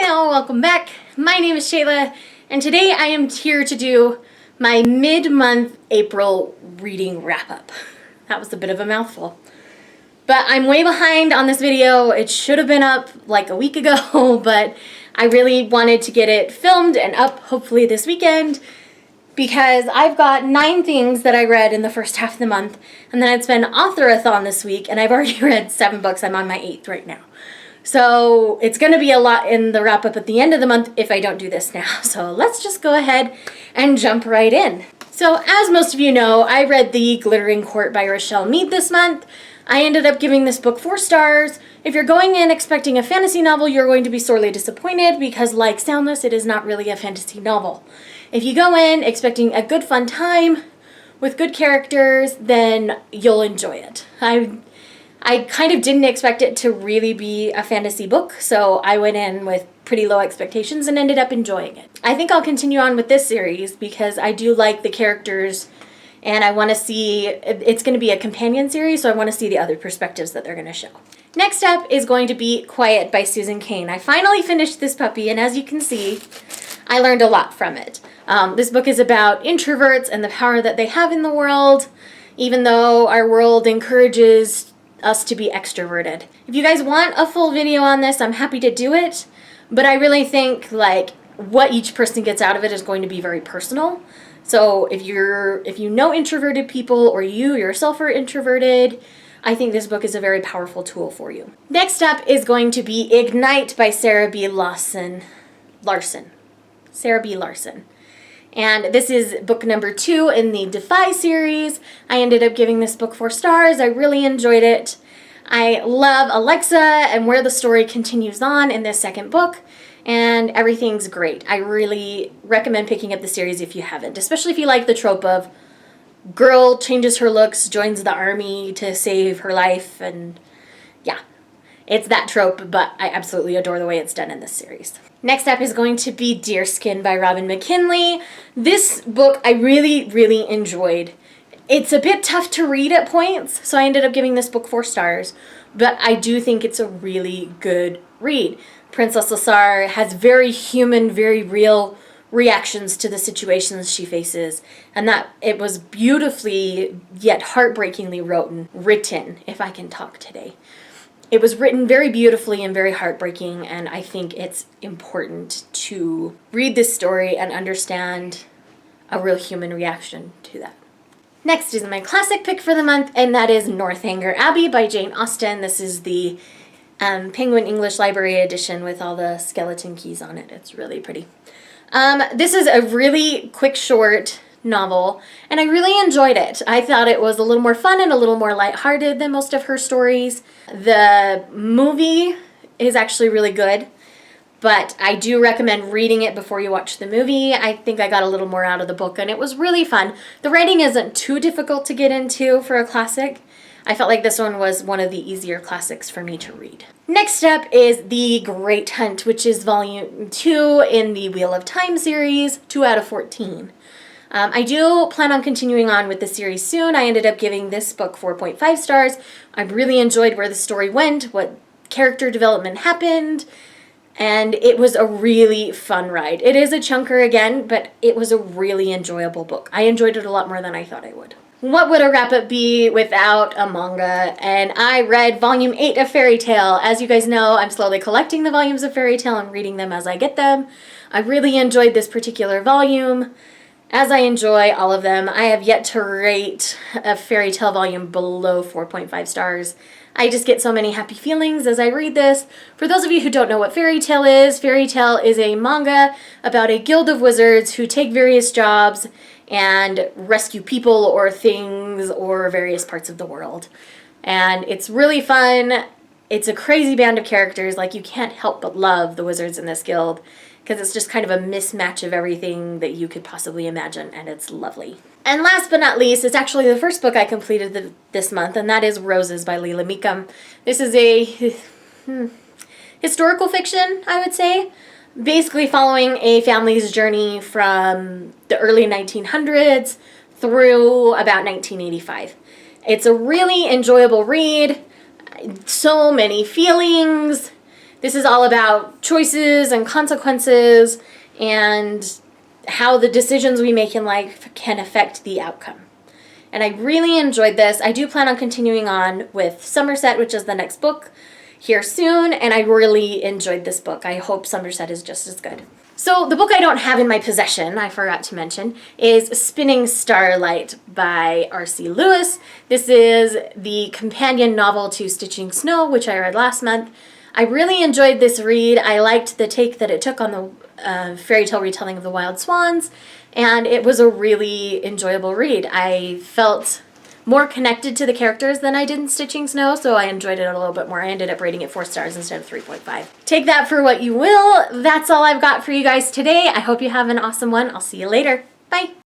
Hi all, welcome back. My name is Shayla, and today I am here to do my mid-month April reading wrap-up. That was a bit of a mouthful. But I'm way behind on this video. It should have been up like a week ago, but I really wanted to get it filmed and up hopefully this weekend because I've got 9 things that I read in the first half of the month, and then it's been author-a-thon this week, and I've already read 7 books. I'm on my 8th right now. So it's going to be a lot in the wrap-up at the end of the month if I don't do this now. So let's just go ahead and jump right in. So as most of you know, I read The Glittering Court by Rochelle Mead this month. I ended up giving this book 4 stars. If you're going in expecting a fantasy novel, you're going to be sorely disappointed because, like Soundless, it is not really a fantasy novel. If you go in expecting a good fun time with good characters, then you'll enjoy it. I kind of didn't expect it to really be a fantasy book, so I went in with pretty low expectations and ended up enjoying it. I think I'll continue on with this series because I do like the characters and I want to see, it's going to be a companion series, so I want to see the other perspectives that they're going to show. Next up is going to be Quiet by Susan Cain. I finally finished this puppy, and as you can see, I learned a lot from it. This book is about introverts and the power that they have in the world, even though our world encourages us to be extroverted. If you guys want a full video on this, I'm happy to do it, but I really think like what each person gets out of it is going to be very personal. So if you know introverted people or you yourself are introverted, I think this book is a very powerful tool for you. Next up is going to be Ignite by Sarah B. Larson. Sarah B. Larson. And this is book number 2 in the Defy series. I ended up giving this book 4 stars. I really enjoyed it. I love Alexa and where the story continues on in this second book, and everything's great. I really recommend picking up the series if you haven't, especially if you like the trope of girl changes her looks, joins the army to save her life, and yeah. It's that trope, but I absolutely adore the way it's done in this series. Next up is going to be Deerskin by Robin McKinley. This book I really, really enjoyed. It's a bit tough to read at points, so I ended up giving this book 4 stars, but I do think it's a really good read. Princess Lasar has very human, very real reactions to the situations she faces, and that it was beautifully yet heartbreakingly written, if I can talk today. It was written very beautifully and very heartbreaking, and I think it's important to read this story and understand a real human reaction to that. Next is my classic pick for the month, and that is Northanger Abbey by Jane Austen. This is the Penguin English Library edition with all the skeleton keys on it. It's really pretty. This is a really quick, short novel, and I really enjoyed it. I thought it was a little more fun and a little more lighthearted than most of her stories. The movie is actually really good, but I do recommend reading it before you watch the movie. I think I got a little more out of the book, and it was really fun. The writing isn't too difficult to get into for a classic. I felt like this one was one of the easier classics for me to read. Next up is The Great Hunt, which is volume 2 in the Wheel of Time series, 2 out of 14. I do plan on continuing on with the series soon. I ended up giving this book 4.5 stars. I really enjoyed where the story went, what character development happened, and it was a really fun ride. It is a chunker again, but it was a really enjoyable book. I enjoyed it a lot more than I thought I would. What would a wrap-up be without a manga? And I read volume 8 of Fairy Tail. As you guys know, I'm slowly collecting the volumes of Fairy Tail and reading them as I get them. I really enjoyed this particular volume. As I enjoy all of them, I have yet to rate a Fairy Tail volume below 4.5 stars. I just get so many happy feelings as I read this. For those of you who don't know what Fairy Tail is a manga about a guild of wizards who take various jobs and rescue people or things or various parts of the world. And it's really fun. It's a crazy band of characters. Like, you can't help but love the wizards in this guild, because it's just kind of a mismatch of everything that you could possibly imagine, and it's lovely. And last but not least, it's actually the first book I completed this month, and that is Roses by Leela Meekum. This is a historical fiction, I would say, basically following a family's journey from the early 1900s through about 1985. It's a really enjoyable read, so many feelings, This is all about choices and consequences and how the decisions we make in life can affect the outcome. And I really enjoyed this. I do plan on continuing on with Somerset, which is the next book, here soon, and I really enjoyed this book. I hope Somerset is just as good. So the book I don't have in my possession, I forgot to mention, is Spinning Starlight by R.C. Lewis. This is the companion novel to Stitching Snow, which I read last month. I really enjoyed this read. I liked the take that it took on the fairy tale retelling of the Wild Swans, and it was a really enjoyable read. I felt more connected to the characters than I did in Stitching Snow, so I enjoyed it a little bit more. I ended up rating it 4 stars instead of 3.5. Take that for what you will. That's all I've got for you guys today. I hope you have an awesome one. I'll see you later. Bye.